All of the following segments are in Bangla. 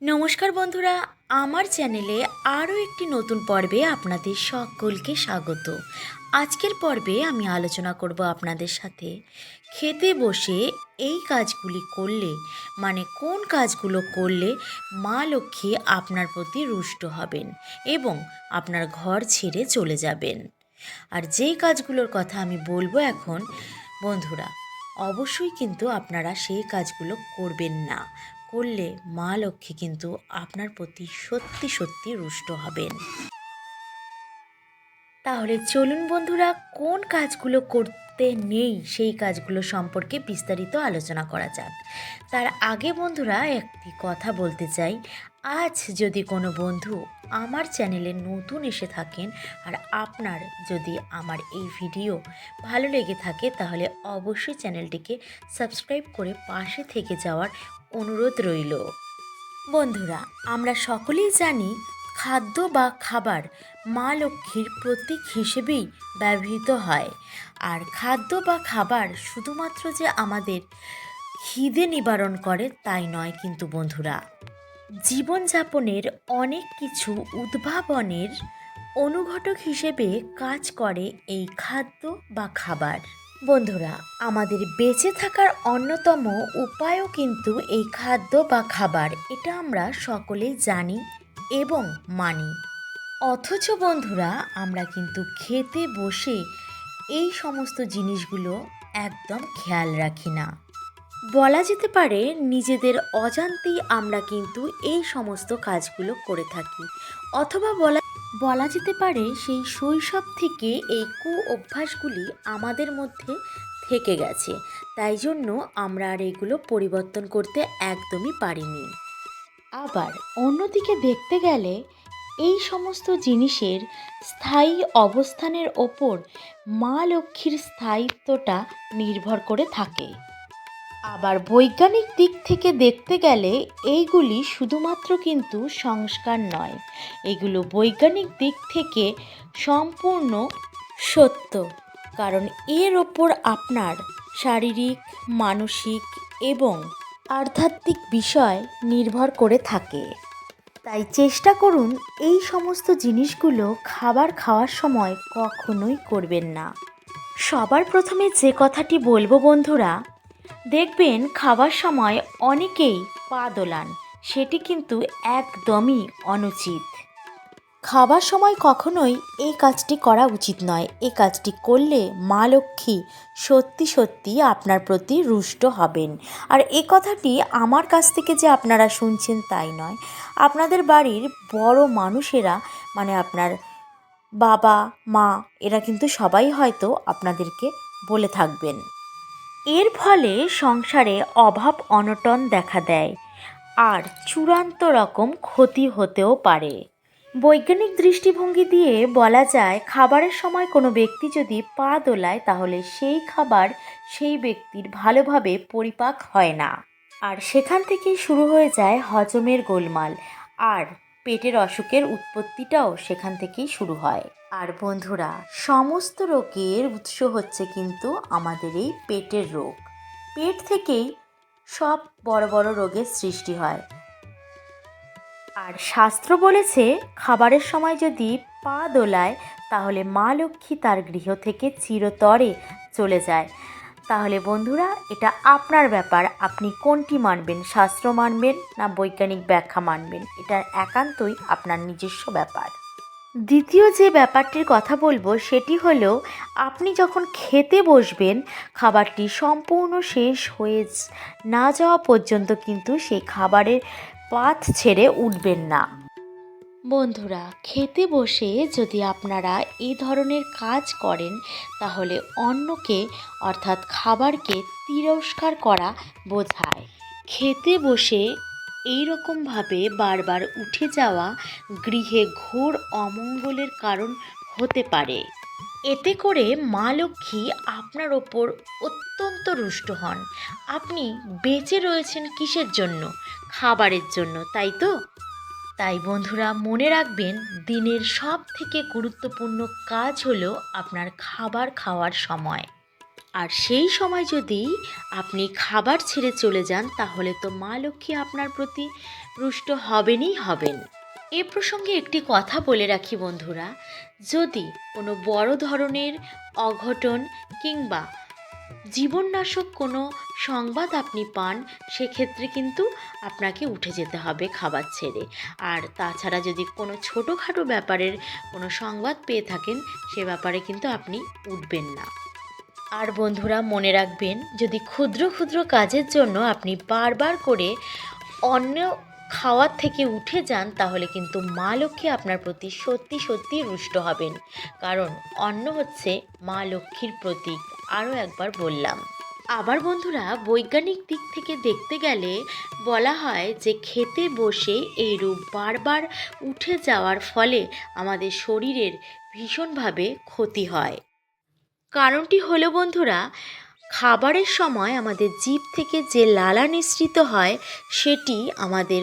নমস্কার বন্ধুরা, আমার চ্যানেলে আরও একটি নতুন পর্বে আপনাদের সকলকে স্বাগত। আজকের পর্বে আমি আলোচনা করব আপনাদের সাথে খেতে বসে এই কাজগুলি করলে, মানে কোন কাজগুলো করলে মা লক্ষ্মী আপনার প্রতি রুষ্ট হবেন এবং আপনার ঘর ছেড়ে চলে যাবেন। আর যেই কাজগুলোর কথা আমি বলবো এখন বন্ধুরা, অবশ্যই কিন্তু আপনারা সেই কাজগুলো করবেন না। করলে মা লক্ষ্মী কিন্তু আপনার প্রতি সত্যি সত্যি রুষ্ট হবেন। তাহলে চলুন বন্ধুরা, কোন কাজগুলো করতে নেই সেই কাজগুলো সম্পর্কে বিস্তারিত আলোচনা করা যাক। তার আগে বন্ধুরা একটি কথা বলতে চাই, আজ যদি কোনো বন্ধু আমার চ্যানেলে নতুন এসে থাকেন আর আপনার যদি আমার এই ভিডিও ভালো লেগে থাকে, তাহলে অবশ্যই চ্যানেলটিকে সাবস্ক্রাইব করে পাশে থেকে যাওয়ার অনুরোধ রইল। বন্ধুরা, আমরা সকলেই জানি খাদ্য বা খাবার মা লক্ষ্মীর প্রতীক হিসেবেই ব্যবহৃত হয়। আর খাদ্য বা খাবার শুধুমাত্র যে আমাদের খিদে নিবারণ করে তাই নয় কিন্তু বন্ধুরা, জীবনযাপনের অনেক কিছু উদ্ভাবনের অনুঘটক হিসেবে কাজ করে এই খাদ্য বা খাবার। বন্ধুরা, আমাদের বেঁচে থাকার অন্যতম উপায়ও কিন্তু এই খাদ্য বা খাবার, এটা আমরা সকলেই জানি এবং মানি। অথচ বন্ধুরা, আমরা কিন্তু খেতে বসে এই সমস্ত জিনিসগুলো একদম খেয়াল রাখি না। বলা যেতে পারে নিজেদের অজান্তেই আমরা কিন্তু এই সমস্ত কাজগুলো করে থাকি, অথবা বলা যেতে পারে সেই শৈশব থেকে এই অভ্যাসগুলি আমাদের মধ্যে থেকে গেছে, তাই জন্য আমরা আর এগুলো পরিবর্তন করতে একদমই পারিনি। আবার অন্যদিকে দেখতে গেলে এই সমস্ত জিনিসের স্থায়ী অবস্থানের ওপর মা লক্ষ্মীর স্থায়িত্বটা নির্ভর করে থাকে। আবার বৈজ্ঞানিক দিক থেকে দেখতে গেলে এইগুলি শুধুমাত্র কিন্তু সংস্কার নয়, এগুলো বৈজ্ঞানিক দিক থেকে সম্পূর্ণ সত্য, কারণ এর ওপর আপনার শারীরিক, মানসিক এবং আধ্যাত্মিক বিষয় নির্ভর করে থাকে। তাই চেষ্টা করুন এই সমস্ত জিনিসগুলো খাবার খাওয়ার সময় কখনোই করবেন না। সবার প্রথমে যে কথাটি বলবো বন্ধুরা, দেখবেন খাবার সময় অনেকেই পা দোলান, সেটি কিন্তু একদমই অনুচিত। খাবার সময় কখনোই এই কাজটি করা উচিত নয়। এই কাজটি করলে মা লক্ষ্মী সত্যি সত্যি আপনার প্রতি রুষ্ট হবেন। আর এই কথাটি আমার কাছ থেকে যে আপনারা শুনছেন তাই নয়, আপনাদের বাড়ির বড় মানুষেরা, মানে আপনার বাবা মা, এরা কিন্তু সবাই হয়তো আপনাদেরকে বলে থাকবেন। এর ফলে সংসারে অভাব অনটন দেখা দেয় আর চূড়ান্ত রকম ক্ষতি হতেও পারে। বৈজ্ঞানিক দৃষ্টিভঙ্গি দিয়ে বলা যায়, খাবারের সময় কোনো ব্যক্তি যদি পা দোলায় তাহলে সেই খাবার সেই ব্যক্তির ভালোভাবে পরিপাক হয় না, আর সেখান থেকেই শুরু হয়ে যায় হজমের গোলমাল, আর পেটের অসুখের উৎপত্তিটাও সেখান থেকেই শুরু হয়। আর বন্ধুরা, সমস্ত রোগের উৎস হচ্ছে কিন্তু আমাদের এই পেটের রোগ। পেট থেকেই সব বড় বড় রোগের সৃষ্টি হয়। আর শাস্ত্র বলেছে, খাবারের সময় যদি পা দোলায় তাহলে মা লক্ষ্মী তার গৃহ থেকে চিরতরে চলে যায়। তাহলে বন্ধুরা, এটা আপনার ব্যাপার, আপনি কোনটি মানবেন, শাস্ত্র মানবেন না বৈজ্ঞানিক ব্যাখ্যা মানবেন, এটা একান্তই আপনার নিজস্ব ব্যাপার। দ্বিতীয় যে ব্যাপারটির কথা বলবো সেটি হলো, আপনি যখন খেতে বসবেন খাবারটি সম্পূর্ণ শেষ হয়ে না যাওয়া পর্যন্ত কিন্তু সেই খাবারের পাত ছেড়ে উঠবেন না। বন্ধুরা, খেতে বসে যদি আপনারা এই ধরনের কাজ করেন তাহলে অন্যকে, অর্থাৎ খাবারকে তিরস্কার করা বোঝায়। খেতে বসে এই রকমভাবে বারবার উঠে যাওয়া গৃহে ঘোর অমঙ্গলের কারণ হতে পারে। এতে করে মা লক্ষ্মী আপনার ওপর অত্যন্ত রুষ্ট হন। আপনি বেঁচে রয়েছেন কিসের জন্য? খাবারের জন্য, তাই তো? তাই বন্ধুরা, মনে রাখবেন, দিনের সব থেকে গুরুত্বপূর্ণ কাজ হলো আপনার খাবার খাওয়ার সময়। আর সেই সময় যদি আপনি খাবার ছেড়ে চলে যান তাহলে তো মা লক্ষ্মী আপনার প্রতি রুষ্ট হবেনই হবেন। এ প্রসঙ্গে একটি কথা বলে রাখি বন্ধুরা, যদি কোনো বড় ধরনের অঘটন কিংবা জীবননাশক কোনো সংবাদ আপনি পান, সেক্ষেত্রে কিন্তু আপনাকে উঠে যেতে হবে খাবার ছেড়ে। আর তাছাড়া যদি কোনো ছোটোখাটো ব্যাপারের কোনো সংবাদ পেয়ে থাকেন, সে ব্যাপারে কিন্তু আপনি উঠবেন না। আর বন্ধুরা মনে রাখবেন, যদি ক্ষুদ্র ক্ষুদ্র কাজের জন্য আপনি বারবার করে অন্য খাওয়ার থেকে উঠে যান, তাহলে কিন্তু মা লক্ষ্মী আপনার প্রতি সত্যি সত্যি রুষ্ট হবেন। কারণ অন্ন হচ্ছে মা লক্ষ্মীর প্রতীক, আরও একবার বললাম। আবার বন্ধুরা, বৈজ্ঞানিক দিক থেকে দেখতে গেলে বলা হয় যে খেতে বসে এইরূপ বারবার উঠে যাওয়ার ফলে আমাদের শরীরের ভীষণভাবে ক্ষতি হয়। কারণটি হলো বন্ধুরা, খাবারের সময় আমাদের জিভ থেকে যে লালা নিঃসৃত হয়, সেটি আমাদের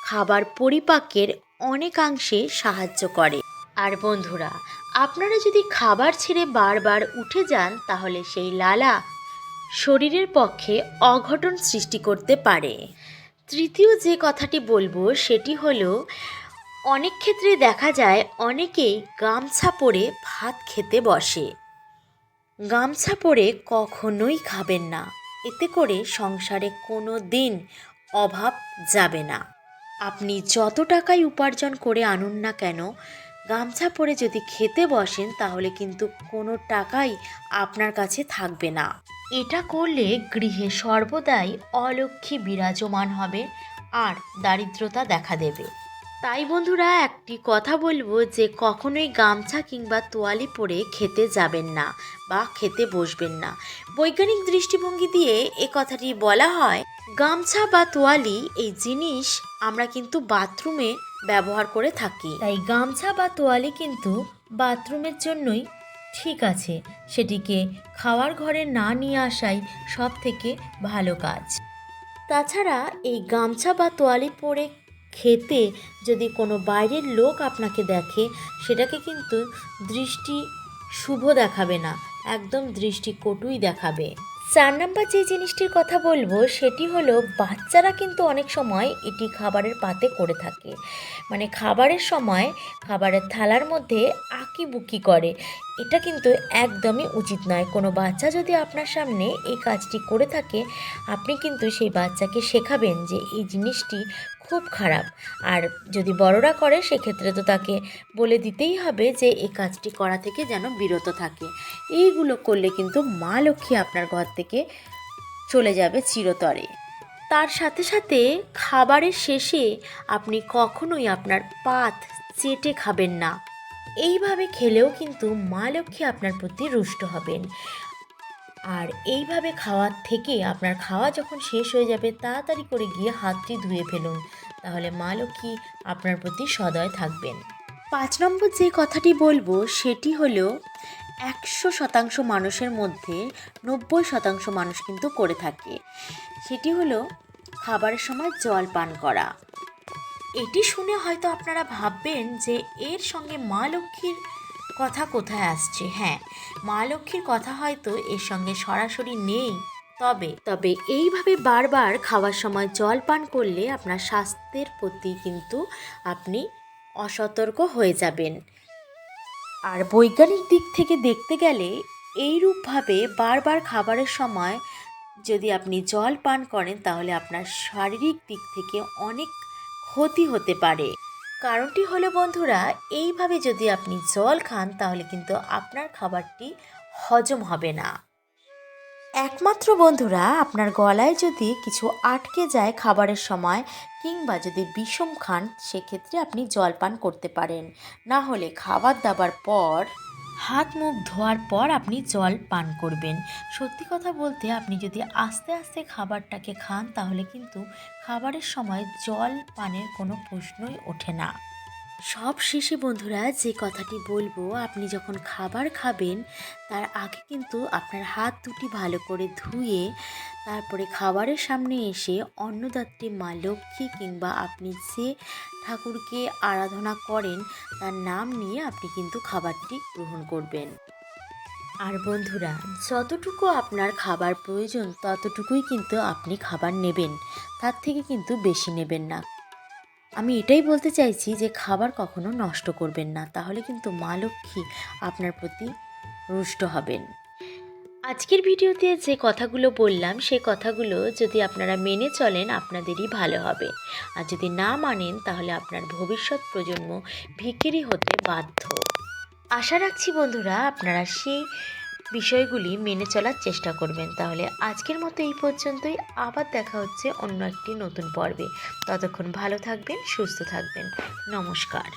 খাবার পরিপাকের অনেকাংশে সাহায্য করে। আর বন্ধুরা, আপনারা যদি খাবার ছেড়ে বারবার উঠে যান, তাহলে সেই লালা শরীরের পক্ষে অঘটন সৃষ্টি করতে পারে। তৃতীয় যে কথাটি বলবো সেটি হলো, অনেক ক্ষেত্রে দেখা যায় অনেকেই গামছা পরে ভাত খেতে বসে। গামছা পরে কখনোই খাবেন না, এতে করে সংসারে কোনো দিন অভাব যাবে না। আপনি যত টাকাই উপার্জন করে আনুন না কেন, গামছা পরে যদি খেতে বসেন, তাহলে কিন্তু কোনো টাকাই আপনার কাছে থাকবে না। এটা করলে গৃহে সর্বদাই অলক্ষ্মী বিরাজমান হবে আর দারিদ্রতা দেখা দেবে। তাই বন্ধুরা, একটি কথা বলবো যে কখনোই গামছা কিংবা তোয়ালি পরে খেতে যাবেন না বা খেতে বসবেন না। বৈজ্ঞানিক দৃষ্টিভঙ্গি দিয়ে এ কথাটি বলা হয়, গামছা বা তোয়ালি এই জিনিস আমরা কিন্তু বাথরুমে ব্যবহার করে থাকি। তাই গামছা বা তোয়ালি কিন্তু বাথরুমের জন্যই ঠিক আছে, সেটিকে খাওয়ার ঘরে না নিয়ে আসাই সব থেকে ভালো কাজ। তাছাড়া এই গামছা বা তোয়ালি পরে খেতে যদি কোনো বাইরের লোক আপনাকে দেখে, সেটাকে কিন্তু দৃষ্টি শুভ দেখাবে না, একদম দৃষ্টি কটুই দেখাবে। 4 নম্বর যে জিনিসটির কথা বলবো সেটি হলো, বাচ্চারা কিন্তু অনেক সময় এটি খাবারের পাতে করে থাকে। মানে খাবারের সময় খাবারের থালার মধ্যে আঁকিবুকি করে। এটা কিন্তু একদমই উচিত নয়। কোনো বাচ্চা যদি আপনার সামনে এই কাজটি করে থাকে, আপনি কিন্তু সেই বাচ্চাকে শেখাবেন যে এই জিনিসটি খুব খারাপ। আর যদি বড়রা করে, সেক্ষেত্রে তো তাকে বলে দিতেই হবে যে এই কাজটি করা থেকে যেন বিরত থাকে। এইগুলো করলে কিন্তু মা লক্ষ্মী আপনার ঘর থেকে চলে যাবে চিরতরে। তার সাথে সাথে খাবারের শেষে আপনি কখনোই আপনার পাত চেটে খাবেন না। এইভাবে খেলেও কিন্তু মা লক্ষ্মী আপনার প্রতি রুষ্ট হবেন। আর এইভাবে খাওয়ার থেকে আপনার খাওয়া যখন শেষ হয়ে যাবে, তাড়াতাড়ি করে গিয়ে হাতটি ধুয়ে ফেলুন, তাহলে মা লক্ষ্মী আপনার প্রতি সদয় থাকবেন। 5 নম্বর যে কথাটি বলবো সেটি হলো, 100% মানুষের মধ্যে 90% মানুষ কিন্তু করে থাকে। সেটি হলো খাবারের সময় জল পান করা। এটি শুনে হয়তো আপনারা ভাববেন যে এর সঙ্গে মা লক্ষ্মীর কথা কোথায় আসছে। হ্যাঁ, মা লক্ষ্মীর কথা হয়তো এর সঙ্গে সরাসরি নেই, তবে এইভাবে বারবার খাওয়ার সময় জল পান করলে আপনার স্বাস্থ্যের প্রতি কিন্তু আপনি অসতর্ক হয়ে যাবেন। আর বৈজ্ঞানিক দিক থেকে দেখতে গেলে এইরূপভাবে বারবার খাবারের সময় যদি আপনি জল পান করেন, তাহলে আপনার শারীরিক দিক থেকে অনেক ক্ষতি হতে পারে। কারণটি হলো বন্ধুরা, এইভাবে যদি আপনি জল খান, তাহলে কিন্তু আপনার খাবারটি হজম হবে না। একমাত্র বন্ধুরা, আপনার গলায় যদি কিছু আটকে যায় খাবারের সময়, কিংবা যদি বিষম খান, সেক্ষেত্রে আপনি জল পান করতে পারেন। না হলে খাবার দাবার পর, হাত মুখ ধোয়ার পর আপনি জল পান করবেন। সত্যি কথা বলতে, আপনি যদি আস্তে আস্তে খাবারটাকে খান, তাহলে কিন্তু খাবারের সময় জল পানের কোনো প্রশ্নই ওঠে না। সব শেষে বন্ধুরা, যে কথাটি বলবো, আপনি যখন খাবার খাবেন, তার আগে কিন্তু আপনার হাত দুটি ভালো করে ধুয়ে তারপরে খাবারের সামনে এসে অন্নদাত্রী মা লক্ষ্মী কিংবা আপনি যে ঠাকুরকে আরাধনা করেন তার নাম নিয়ে আপনি কিন্তু খাবারটি গ্রহণ করবেন। আর বন্ধুরা, যতটুকু আপনার খাবার প্রয়োজন ততটুকুই কিন্তু আপনি খাবার নেবেন, তার থেকে কিন্তু বেশি নেবেন না। আমি এটাই বলতে চাইছি যে খাবার কখনো নষ্ট করবেন না, তাহলে কিন্তু মা লক্ষ্মী আপনার প্রতি রুষ্ট হবেন। আজকের ভিডিওতে যে কথাগুলো বললাম সেই কথাগুলো যদি আপনারা মেনে চলেন আপনাদেরই ভালো হবে, আর যদি না মানেন তাহলে আপনার ভবিষ্যৎ প্রজন্ম ভিখিরি হতে বাধ্য। আশা রাখছি বন্ধুরা আপনারা সেই বিষয়গুলি মেনে চলার চেষ্টা করবেন। তাহলে আজকের মতো এই পর্যন্তই, আবার দেখা হচ্ছে অন্য একটি নতুন পর্বে। ততক্ষণ ভালো থাকবেন, সুস্থ থাকবেন। নমস্কার।